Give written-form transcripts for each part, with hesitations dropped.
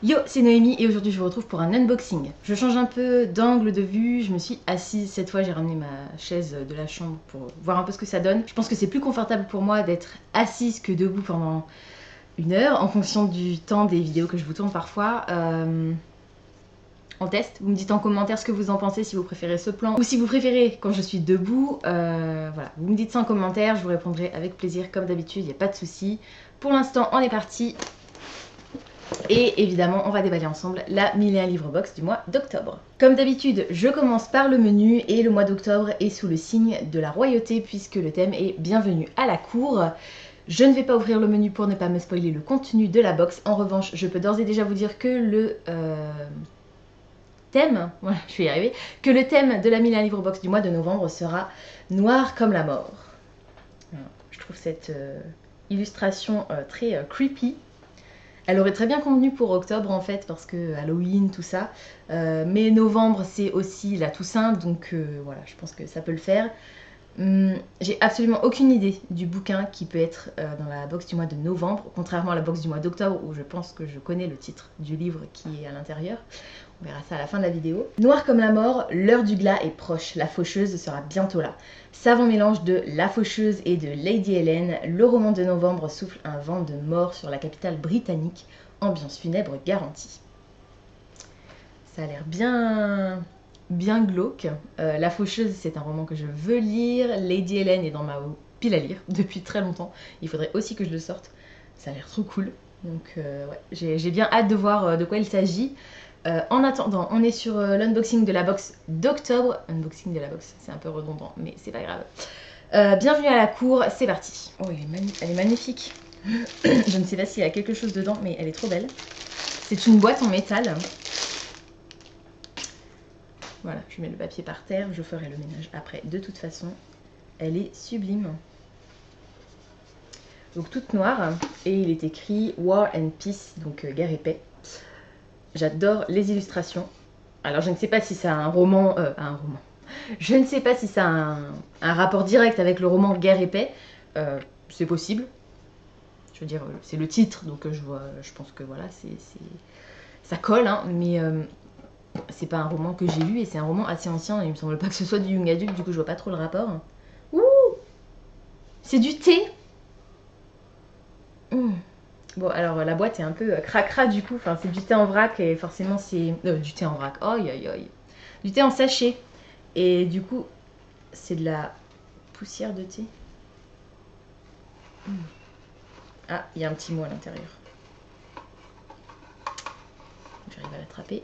Yo, c'est Noémie et aujourd'hui je vous retrouve pour un unboxing. Je change un peu d'angle de vue, je me suis assise, cette fois j'ai ramené ma chaise de la chambre pour voir un peu ce que ça donne. Je pense que c'est plus confortable pour moi d'être assise que debout pendant une heure en fonction du temps des vidéos que je vous tourne parfois. On teste, vous me dites en commentaire ce que vous en pensez, si vous préférez ce plan ou si vous préférez quand je suis debout. Voilà, vous me dites ça en commentaire, je vous répondrai avec plaisir comme d'habitude, il n'y a pas de souci. Pour l'instant on est parti. Et évidemment, on va déballer ensemble la 1001 livre box du mois d'octobre. Comme d'habitude, je commence par le menu et le mois d'octobre est sous le signe de la royauté puisque le thème est Bienvenue à la cour. Je ne vais pas ouvrir le menu pour ne pas me spoiler le contenu de la box. En revanche, je peux d'ores et déjà vous dire que le thème, voilà, je vais y arriver, que le thème de la 1001 livre box du mois de novembre sera Noir comme la mort. Voilà, je trouve cette illustration très creepy. Elle aurait très bien convenu pour octobre en fait parce que Halloween tout ça, mais novembre c'est aussi la Toussaint donc voilà, je pense que ça peut le faire. J'ai absolument aucune idée du bouquin qui peut être dans la box du mois de novembre, contrairement à la box du mois d'octobre où je pense que je connais le titre du livre qui est à l'intérieur. On verra ça à la fin de la vidéo. Noir comme la mort, l'heure du glas est proche, la faucheuse sera bientôt là. Savant mélange de La Faucheuse et de Lady Helen, le roman de novembre souffle un vent de mort sur la capitale britannique, ambiance funèbre garantie. Ça a l'air bien glauque. La Faucheuse, c'est un roman que je veux lire. Lady Helen est dans ma pile à lire depuis très longtemps. Il faudrait aussi que je le sorte. Ça a l'air trop cool. Donc ouais, j'ai bien hâte de voir de quoi il s'agit. En attendant, on est sur l'unboxing de la box d'octobre. Unboxing de la box, c'est un peu redondant, mais c'est pas grave. Bienvenue à la cour, c'est parti. Oh, elle est magnifique. Je ne sais pas s'il y a quelque chose dedans, mais elle est trop belle. C'est une boîte en métal. Voilà, je mets le papier par terre, je ferai le ménage après. De toute façon, elle est sublime. Donc toute noire, et il est écrit War and Peace, donc guerre et paix. J'adore les illustrations. Alors je ne sais pas si c'est un roman, Je ne sais pas si ça a un rapport direct avec le roman Guerre et paix. C'est possible. Je veux dire, c'est le titre, donc je pense que voilà, ça colle, hein, mais c'est pas un roman que j'ai lu et c'est un roman assez ancien. Et il me semble pas que ce soit du young adulte, du coup je vois pas trop le rapport. Ouh, c'est du thé. Bon, alors la boîte est un peu cracra du coup, enfin c'est du thé en vrac et forcément c'est... du thé en vrac, aïe aïe aïe. Du thé en sachet. Et du coup, c'est de la poussière de thé. Ah, il y a un petit mot à l'intérieur. J'arrive à l'attraper.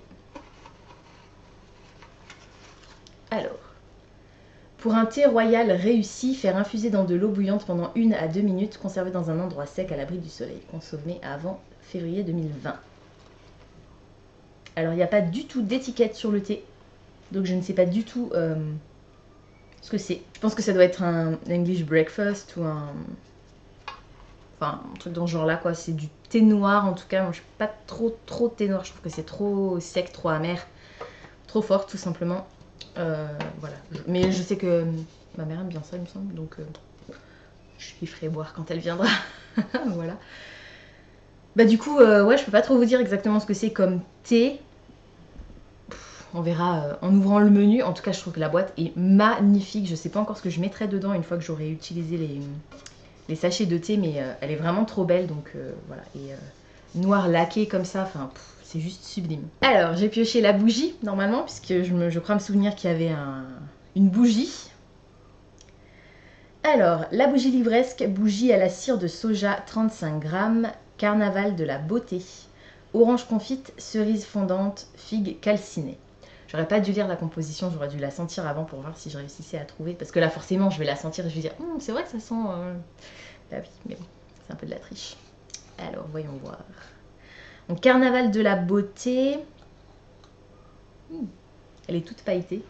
Alors, pour un thé royal réussi, faire infuser dans de l'eau bouillante pendant 1 à 2 minutes, conservé dans un endroit sec à l'abri du soleil, consommé avant février 2020. Alors, il n'y a pas du tout d'étiquette sur le thé, donc je ne sais pas du tout ce que c'est. Je pense que ça doit être un English breakfast ou un... Enfin, un truc dans ce genre-là, quoi. C'est du thé noir, en tout cas. Moi, je suis pas trop thé noir. Je trouve que c'est trop sec, trop amer. Trop fort, tout simplement. Voilà. Mais je sais que ma mère aime bien ça, il me semble. Donc, je lui ferai boire quand elle viendra. Voilà. Bah, du coup, ouais, je peux pas trop vous dire exactement ce que c'est comme thé. On verra en ouvrant le menu. En tout cas, je trouve que la boîte est magnifique. Je sais pas encore ce que je mettrai dedans une fois que j'aurai utilisé les sachets de thé, mais elle est vraiment trop belle, donc voilà. Et noir laqué comme ça, enfin, c'est juste sublime. Alors, j'ai pioché la bougie, normalement, puisque je crois me souvenir qu'il y avait une bougie. Alors, la bougie livresque, bougie à la cire de soja, 35 grammes, carnaval de la beauté, orange confite, cerise fondante, figue calcinée. J'aurais pas dû lire la composition, j'aurais dû la sentir avant pour voir si je réussissais à trouver. Parce que là, forcément, je vais la sentir et je vais dire c'est vrai que ça sent... Bah oui, mais bon, c'est un peu de la triche. Alors, voyons voir. Donc, carnaval de la beauté. Elle est toute pailletée.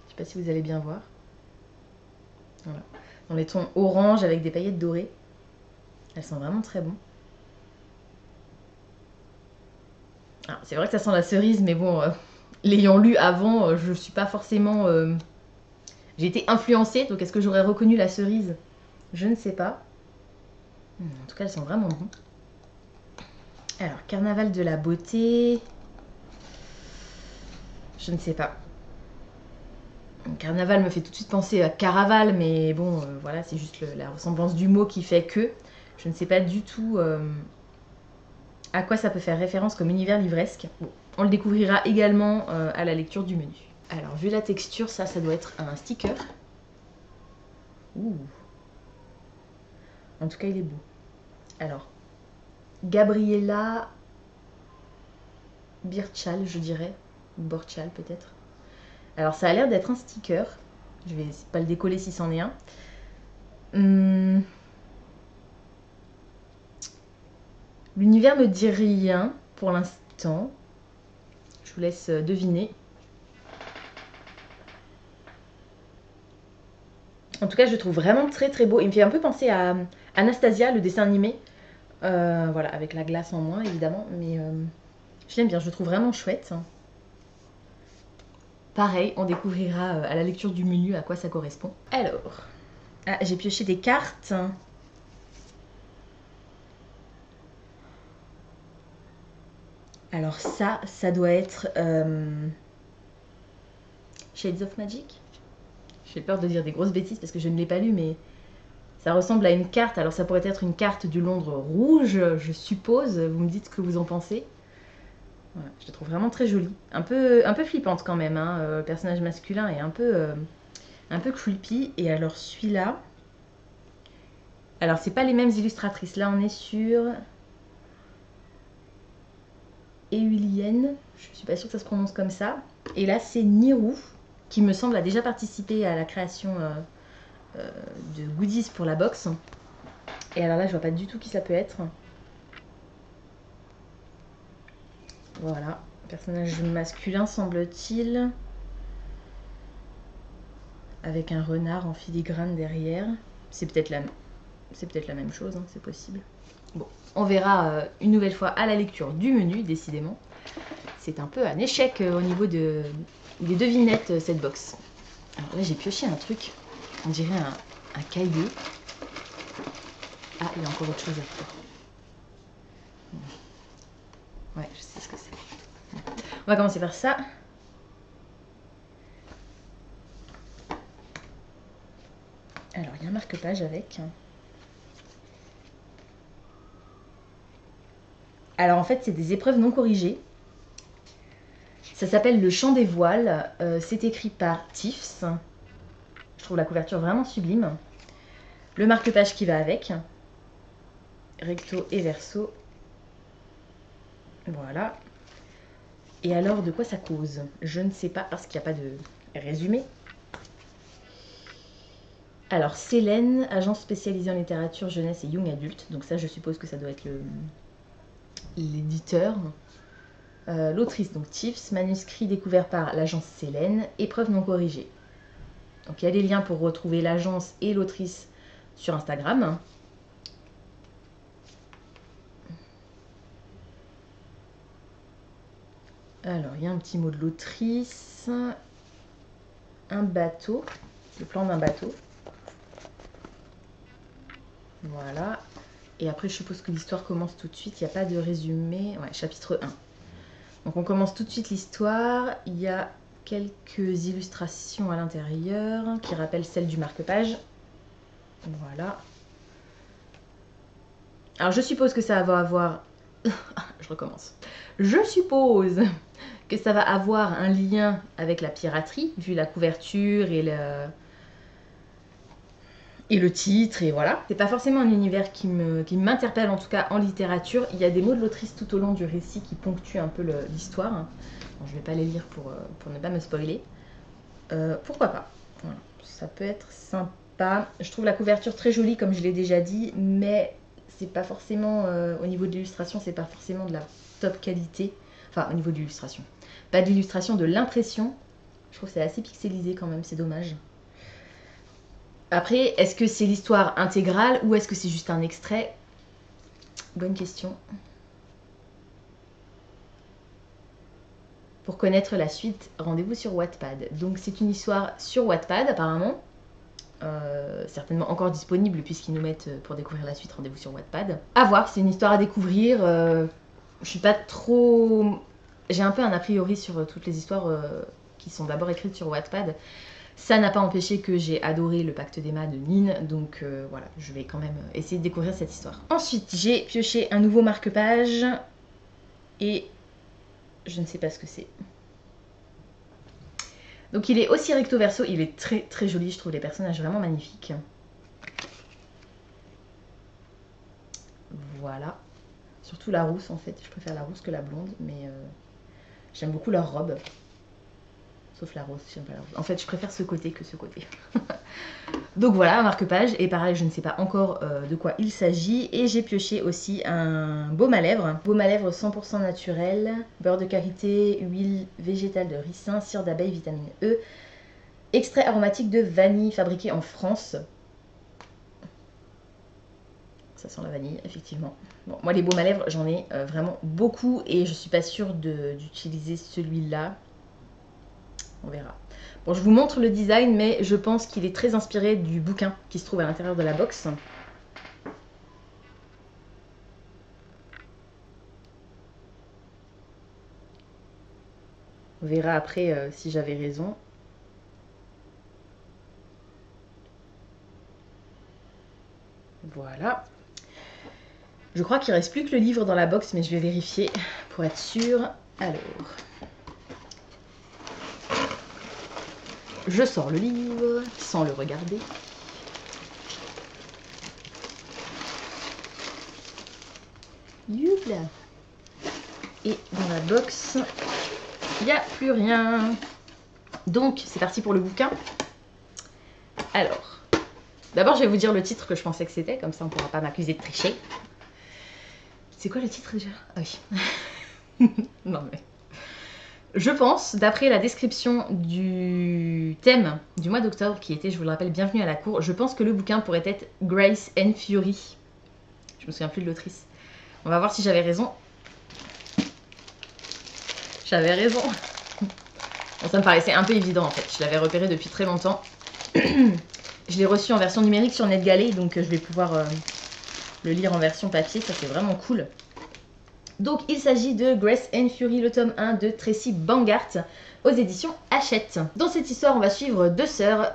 Je sais pas si vous allez bien voir. Voilà. Dans les tons orange avec des paillettes dorées. Elles sont vraiment très bonnes. Ah, c'est vrai que ça sent la cerise, mais bon... L'ayant lu avant, je suis pas forcément... J'ai été influencée, donc est-ce que j'aurais reconnu la cerise? Je ne sais pas. En tout cas, elles sont vraiment bonnes. Alors, Carnaval de la beauté. Je ne sais pas. Carnaval me fait tout de suite penser à Caraval, mais bon, voilà, c'est juste la ressemblance du mot qui fait que. Je ne sais pas du tout à quoi ça peut faire référence comme univers livresque. Bon, on le découvrira également à la lecture du menu. Alors, vu la texture, ça doit être un sticker. Ouh. En tout cas, il est beau. Alors, Gabriella Birchal, je dirais. Borchal, peut-être. Alors, ça a l'air d'être un sticker. Je vais pas le décoller si c'en est un. L'univers me dit rien pour l'instant. Je vous laisse deviner. En tout cas, je le trouve vraiment très très beau. Il me fait un peu penser à Anastasia, le dessin animé. Voilà, avec la glace en moins évidemment. Mais je l'aime bien, je le trouve vraiment chouette. Pareil, on découvrira à la lecture du menu à quoi ça correspond. Alors, j'ai pioché des cartes. Alors ça doit être Shades of Magic. J'ai peur de dire des grosses bêtises parce que je ne l'ai pas lu, mais ça ressemble à une carte. Alors ça pourrait être une carte du Londres rouge, je suppose. Vous me dites ce que vous en pensez. Voilà, je la trouve vraiment très jolie. Un peu flippante quand même. Hein. Le personnage masculin est un peu creepy. Et alors celui-là... Alors c'est pas les mêmes illustratrices. Là on est sur... Eulienne. Je suis pas sûre que ça se prononce comme ça. Et là c'est Nirou, qui me semble a déjà participé à la création de goodies pour la box. Et alors là je vois pas du tout qui ça peut être. Voilà, personnage masculin semble-t-il, avec un renard en filigrane derrière. C'est peut-être la même chose, hein, c'est possible. Bon, on verra une nouvelle fois à la lecture du menu, décidément. C'est un peu un échec au niveau des devinettes, cette box. Alors là, j'ai pioché un truc, on dirait un cahier. Ah, il y a encore autre chose à faire. Ouais, je sais ce que c'est. On va commencer par ça. Alors, il y a un marque-page avec. Alors, en fait, c'est des épreuves non corrigées. Ça s'appelle Le Chant des Voiles. C'est écrit par Tiffs. Je trouve la couverture vraiment sublime. Le marque-page qui va avec. Recto et verso. Voilà. Et alors, de quoi ça cause? Je ne sais pas, parce qu'il n'y a pas de résumé. Alors, Célène, agence spécialisée en littérature jeunesse et young adulte. Donc ça, je suppose que ça doit être l'éditeur. L'autrice, donc Tiffs, manuscrit découvert par l'agence Célène, épreuve non corrigée. Donc il y a les liens pour retrouver l'agence et l'autrice sur Instagram. Alors, il y a un petit mot de l'autrice. Un bateau. Le plan d'un bateau. Voilà. Et après, je suppose que l'histoire commence tout de suite. Il n'y a pas de résumé. Ouais, chapitre 1. Donc, on commence tout de suite l'histoire. Il y a quelques illustrations à l'intérieur qui rappellent celles du marque-page. Voilà. Alors, je suppose que ça va avoir... je recommence. Je suppose que ça va avoir un lien avec la piraterie, vu la couverture et le titre, et voilà. C'est pas forcément un univers qui m'interpelle, en tout cas en littérature. Il y a des mots de l'autrice tout au long du récit qui ponctuent un peu l'histoire. Bon, je vais pas les lire pour ne pas me spoiler. Pourquoi pas. Voilà. Ça peut être sympa. Je trouve la couverture très jolie, comme je l'ai déjà dit, mais c'est pas forcément, au niveau de l'illustration, c'est pas forcément de la top qualité. Enfin, au niveau de l'illustration. Pas d'illustration, de l'impression. Je trouve que c'est assez pixelisé quand même, c'est dommage. Après, est-ce que c'est l'histoire intégrale ou est-ce que c'est juste un extrait? Bonne question. Pour connaître la suite, rendez-vous sur Wattpad. Donc c'est une histoire sur Wattpad apparemment. Certainement encore disponible puisqu'ils nous mettent pour découvrir la suite, rendez-vous sur Wattpad. À voir, c'est une histoire à découvrir. je suis pas trop... J'ai un peu un a priori sur toutes les histoires qui sont d'abord écrites sur Wattpad. Ça n'a pas empêché que j'ai adoré le Pacte d'Emma de Nin, donc voilà, je vais quand même essayer de découvrir cette histoire. Ensuite, j'ai pioché un nouveau marque-page, et je ne sais pas ce que c'est. Donc il est aussi recto verso, il est très très joli, je trouve les personnages vraiment magnifiques. Voilà. Surtout la rousse en fait, je préfère la rousse que la blonde, mais j'aime beaucoup leur robe. Sauf la rose, j'aime pas la rose. En fait, je préfère ce côté que ce côté. Donc voilà, un marque-page. Et pareil, je ne sais pas encore de quoi il s'agit. Et j'ai pioché aussi un baume à lèvres. Baume à lèvres 100% naturel. Beurre de karité, huile végétale de ricin, cire d'abeille, vitamine E. Extrait aromatique de vanille fabriqué en France. Ça sent la vanille, effectivement. Bon, moi, les baumes à lèvres, j'en ai vraiment beaucoup. Et je suis pas sûre d'utiliser celui-là. On verra. Bon, je vous montre le design, mais je pense qu'il est très inspiré du bouquin qui se trouve à l'intérieur de la box. On verra après si j'avais raison. Voilà. Je crois qu'il ne reste plus que le livre dans la box, mais je vais vérifier pour être sûre. Alors... Je sors le livre sans le regarder. Youpla. Et dans la box, il n'y a plus rien. Donc, c'est parti pour le bouquin. Alors, d'abord, je vais vous dire le titre que je pensais que c'était, comme ça on ne pourra pas m'accuser de tricher. C'est quoi le titre déjà? Ah oui. Non mais... Je pense, d'après la description du thème du mois d'octobre, qui était, je vous le rappelle, Bienvenue à la cour, je pense que le bouquin pourrait être Grace and Fury. Je me souviens plus de l'autrice. On va voir si j'avais raison. J'avais raison. Bon, ça me paraissait un peu évident en fait. Je l'avais repéré depuis très longtemps. Je l'ai reçu en version numérique sur NetGalley, donc je vais pouvoir le lire en version papier. Ça, c'est vraiment cool. Donc il s'agit de Grace and Fury, le tome 1 de Tracy Bangart aux éditions Hachette. Dans cette histoire, on va suivre deux sœurs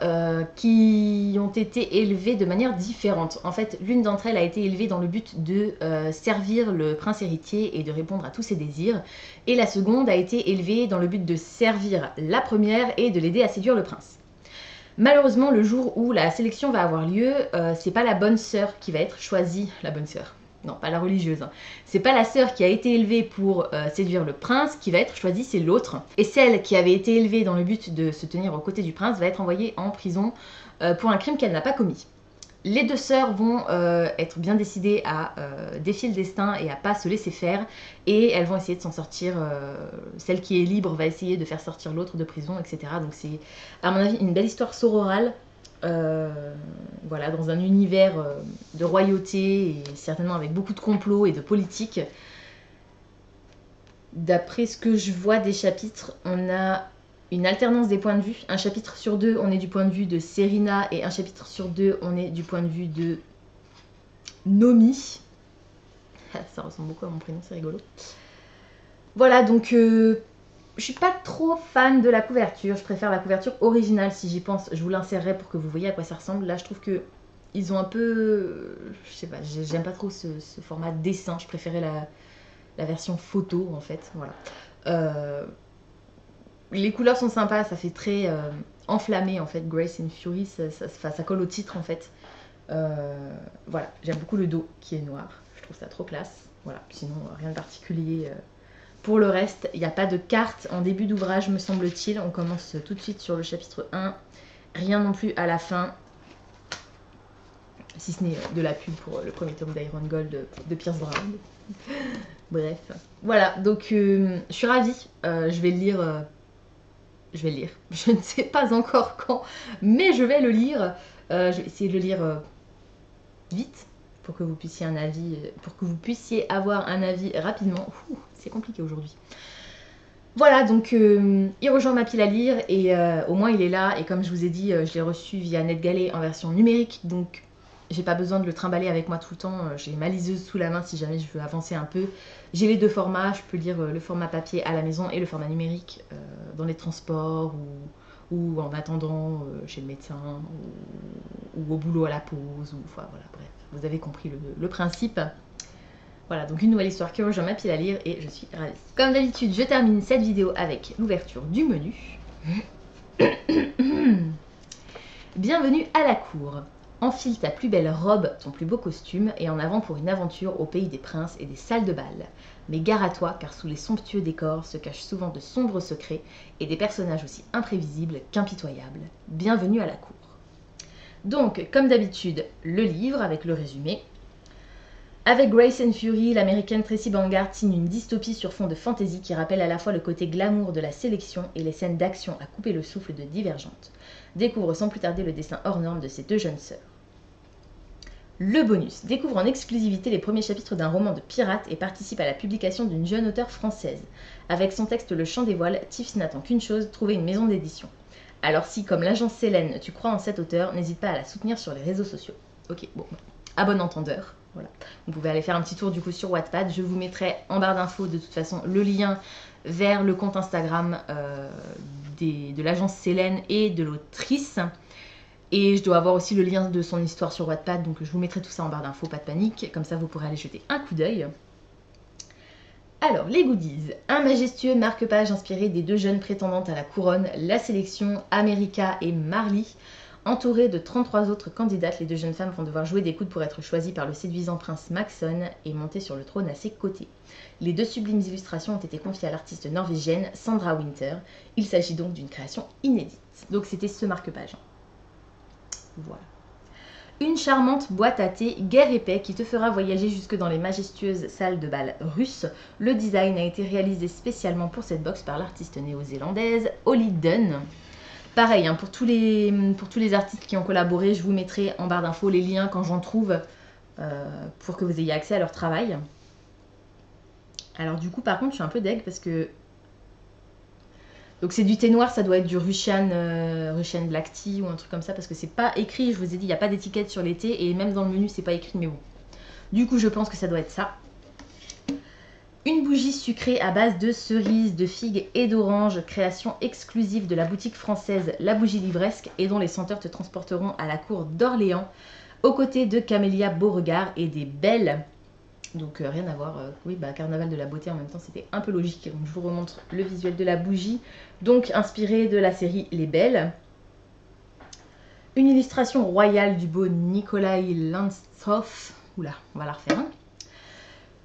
qui ont été élevées de manière différente. En fait, l'une d'entre elles a été élevée dans le but de servir le prince héritier et de répondre à tous ses désirs. Et la seconde a été élevée dans le but de servir la première et de l'aider à séduire le prince. Malheureusement, le jour où la sélection va avoir lieu, c'est pas la bonne sœur qui va être choisie, la bonne sœur. Non, pas la religieuse. Hein. C'est pas la sœur qui a été élevée pour séduire le prince qui va être choisie, c'est l'autre. Et celle qui avait été élevée dans le but de se tenir aux côtés du prince va être envoyée en prison pour un crime qu'elle n'a pas commis. Les deux sœurs vont être bien décidées à défier le destin et à pas se laisser faire. Et elles vont essayer de s'en sortir. Celle qui est libre va essayer de faire sortir l'autre de prison, etc. Donc c'est, à mon avis, une belle histoire sororale. Voilà, dans un univers de royauté et certainement avec beaucoup de complots et de politique. D'après ce que je vois des chapitres, on a une alternance des points de vue. Un chapitre sur deux, on est du point de vue de Serena, et un chapitre sur deux, on est du point de vue de Nomi. Ça ressemble beaucoup à mon prénom, c'est rigolo. Voilà, donc je suis pas trop fan de la couverture. Je préfère la couverture originale si j'y pense. Je vous l'insérerai pour que vous voyez à quoi ça ressemble. Là, je trouve que ils ont un peu... Je sais pas, j'aime pas trop ce format dessin. Je préférais la version photo, en fait. Voilà. Les couleurs sont sympas. Ça fait très enflammé, en fait. Grace and Fury, ça colle au titre, en fait. Voilà, j'aime beaucoup le dos qui est noir. Je trouve ça trop classe. Voilà, sinon, rien de particulier... Pour le reste, il n'y a pas de carte en début d'ouvrage, me semble-t-il. On commence tout de suite sur le chapitre 1. Rien non plus à la fin. Si ce n'est de la pub pour le premier tome d'Iron Gold de Pierce Brown. Bref. Voilà, donc je suis ravie. Je vais le lire. Je vais le lire. Je ne sais pas encore quand, mais je vais le lire. Je vais essayer de le lire vite. Pour que vous puissiez avoir un avis rapidement. C'est compliqué aujourd'hui. Voilà, donc il rejoint ma pile à lire et au moins il est là. Et comme je vous ai dit, je l'ai reçu via NetGalley en version numérique. Donc J'ai pas besoin de le trimballer avec moi tout le temps. J'ai ma liseuse sous la main si jamais je veux avancer un peu. J'ai les deux formats. Je peux lire le format papier à la maison et le format numérique dans les transports ou en attendant chez le médecin ou au boulot à la pause. Enfin, voilà, bref, vous avez compris le principe. Voilà, donc une nouvelle histoire qui rejoint ma pile à lire et je suis ravie. Comme d'habitude, je termine cette vidéo avec l'ouverture du menu. Bienvenue à la cour. Enfile ta plus belle robe, ton plus beau costume, et en avant pour une aventure au pays des princes et des salles de bal. Mais gare à toi, car sous les somptueux décors se cachent souvent de sombres secrets et des personnages aussi imprévisibles qu'impitoyables. Bienvenue à la cour. Donc, comme d'habitude, le livre avec le résumé. Avec Grace and Fury, l'américaine Tracy Bangard signe une dystopie sur fond de fantasy qui rappelle à la fois le côté glamour de la sélection et les scènes d'action à couper le souffle de Divergente. Découvre sans plus tarder le destin hors norme de ces deux jeunes sœurs. Le bonus découvre en exclusivité les premiers chapitres d'un roman de pirate et participe à la publication d'une jeune auteure française. Avec son texte Le Chant des Voiles, Tiff n'attend qu'une chose, trouver une maison d'édition. Alors si, comme l'agence Célène, tu crois en cet auteur, n'hésite pas à la soutenir sur les réseaux sociaux. Ok, bon, à bon entendeur. Voilà. Vous pouvez aller faire un petit tour du coup sur Wattpad. Je vous mettrai en barre d'infos de toute façon le lien vers le compte Instagram de l'agence Célène et de l'autrice. Et je dois avoir aussi le lien de son histoire sur Wattpad, donc je vous mettrai tout ça en barre d'infos, pas de panique. Comme ça, vous pourrez aller jeter un coup d'œil. Alors, les goodies. Un majestueux marque-page inspiré des deux jeunes prétendantes à la couronne, la sélection America et Marley. Entourées de 33 autres candidates, les deux jeunes femmes vont devoir jouer des coudes pour être choisies par le séduisant prince Maxon et monter sur le trône à ses côtés. Les deux sublimes illustrations ont été confiées à l'artiste norvégienne Sandra Winter. Il s'agit donc d'une création inédite. Donc c'était ce marque-page. Voilà. Une charmante boîte à thé guerre et paix qui te fera voyager jusque dans les majestueuses salles de bal russes. Le design a été réalisé spécialement pour cette box par l'artiste néo-zélandaise Holly Dunn. Pareil, hein, pour tous les artistes qui ont collaboré, je vous mettrai en barre d'infos les liens quand j'en trouve pour que vous ayez accès à leur travail. Alors du coup, par contre, je suis un peu deg parce que... Donc c'est du thé noir, ça doit être du Russian Black Tea ou un truc comme ça parce que c'est pas écrit, je vous ai dit, il n'y a pas d'étiquette sur les thés et même dans le menu, c'est pas écrit, mais bon. Du coup, je pense que ça doit être ça. Une bougie sucrée à base de cerises, de figues et d'oranges, création exclusive de la boutique française La Bougie Livresque et dont les senteurs te transporteront à la cour d'Orléans, aux côtés de Camélia Beauregard et des Belles. Donc rien à voir, oui, bah, carnaval de la beauté en même temps, c'était un peu logique. Donc je vous remontre le visuel de la bougie, donc inspiré de la série Les Belles. Une illustration royale du beau Nikolai Lantsov. Oula, on va la refaire. Hein.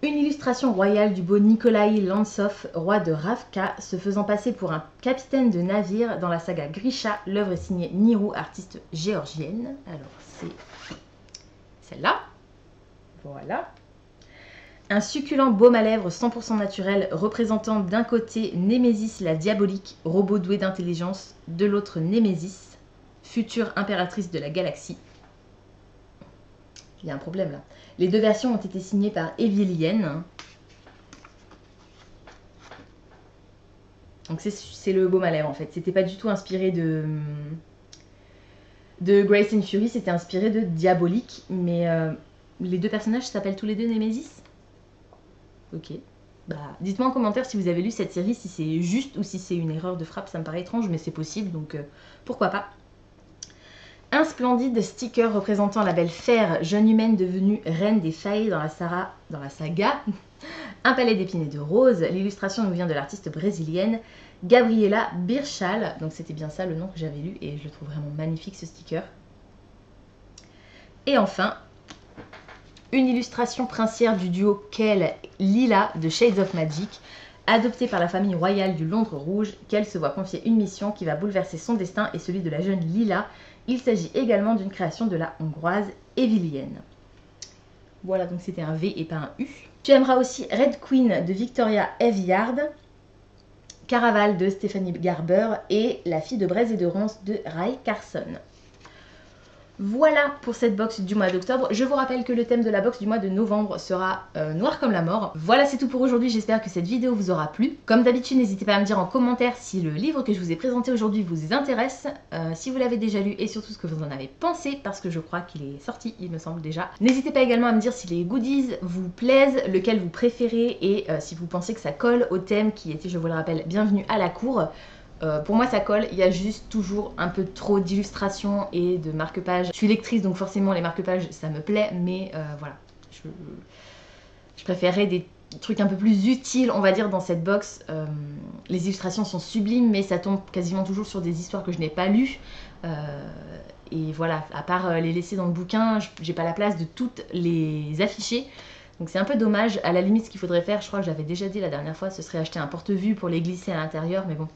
Une illustration royale du beau Nikolai Lantsov, roi de Ravka, se faisant passer pour un capitaine de navire dans la saga Grisha. L'œuvre est signée Niro, artiste géorgienne. Alors c'est celle-là. Voilà. Un succulent baume à lèvres 100% naturel représentant d'un côté Némésis la diabolique, robot doué d'intelligence, de l'autre Némésis, future impératrice de la galaxie. Il y a un problème là. Les deux versions ont été signées par Evelyenne. Donc c'est le baume à lèvres en fait. C'était pas du tout inspiré de Grace and Fury, c'était inspiré de Diabolique. Mais les deux personnages s'appellent tous les deux Némésis. Ok. Bah, dites-moi en commentaire si vous avez lu cette série, si c'est juste ou si c'est une erreur de frappe. Ça me paraît étrange, mais c'est possible, donc pourquoi pas. Un splendide sticker représentant la belle Fer, jeune humaine devenue reine des failles dans la saga. Un palais d'épines et de roses. L'illustration nous vient de l'artiste brésilienne Gabriela Birchal. Donc c'était bien ça le nom que j'avais lu et je le trouve vraiment magnifique ce sticker. Et enfin, une illustration princière du duo Kel Lila de Shades of Magic. Adoptée par la famille royale du Londres Rouge, Kel se voit confier une mission qui va bouleverser son destin et celui de la jeune Lila. Il s'agit également d'une création de la hongroise Evelyenne. Voilà, donc c'était un V et pas un U. Tu aimeras aussi Red Queen de Victoria Aveyard, Caraval de Stephanie Garber et La fille de braise et de ronces de Ray Carson. Voilà pour cette box du mois d'octobre. Je vous rappelle que le thème de la box du mois de novembre sera noir comme la mort. Voilà, c'est tout pour aujourd'hui. J'espère que cette vidéo vous aura plu. Comme d'habitude, n'hésitez pas à me dire en commentaire si le livre que je vous ai présenté aujourd'hui vous intéresse, si vous l'avez déjà lu et surtout ce que vous en avez pensé, parce que je crois qu'il est sorti, il me semble déjà. N'hésitez pas également à me dire si les goodies vous plaisent, lequel vous préférez et si vous pensez que ça colle au thème qui était, je vous le rappelle, Bienvenue à la cour. Pour moi ça colle, il y a juste toujours un peu trop d'illustrations et de marque-pages. Je suis lectrice donc forcément les marque-pages ça me plaît, mais voilà, je préférerais des trucs un peu plus utiles on va dire dans cette box. Les illustrations sont sublimes mais ça tombe quasiment toujours sur des histoires que je n'ai pas lues. Et voilà, à part les laisser dans le bouquin, j'ai pas la place de toutes les afficher. Donc c'est un peu dommage. À la limite ce qu'il faudrait faire, je crois que j'avais déjà dit la dernière fois, ce serait acheter un porte-vue pour les glisser à l'intérieur, mais bon.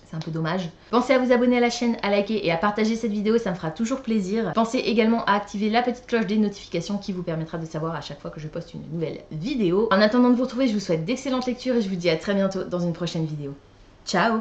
C'est un peu dommage. Pensez à vous abonner à la chaîne, à liker et à partager cette vidéo, ça me fera toujours plaisir. Pensez également à activer la petite cloche des notifications qui vous permettra de savoir à chaque fois que je poste une nouvelle vidéo. En attendant de vous retrouver, je vous souhaite d'excellentes lectures et je vous dis à très bientôt dans une prochaine vidéo. Ciao!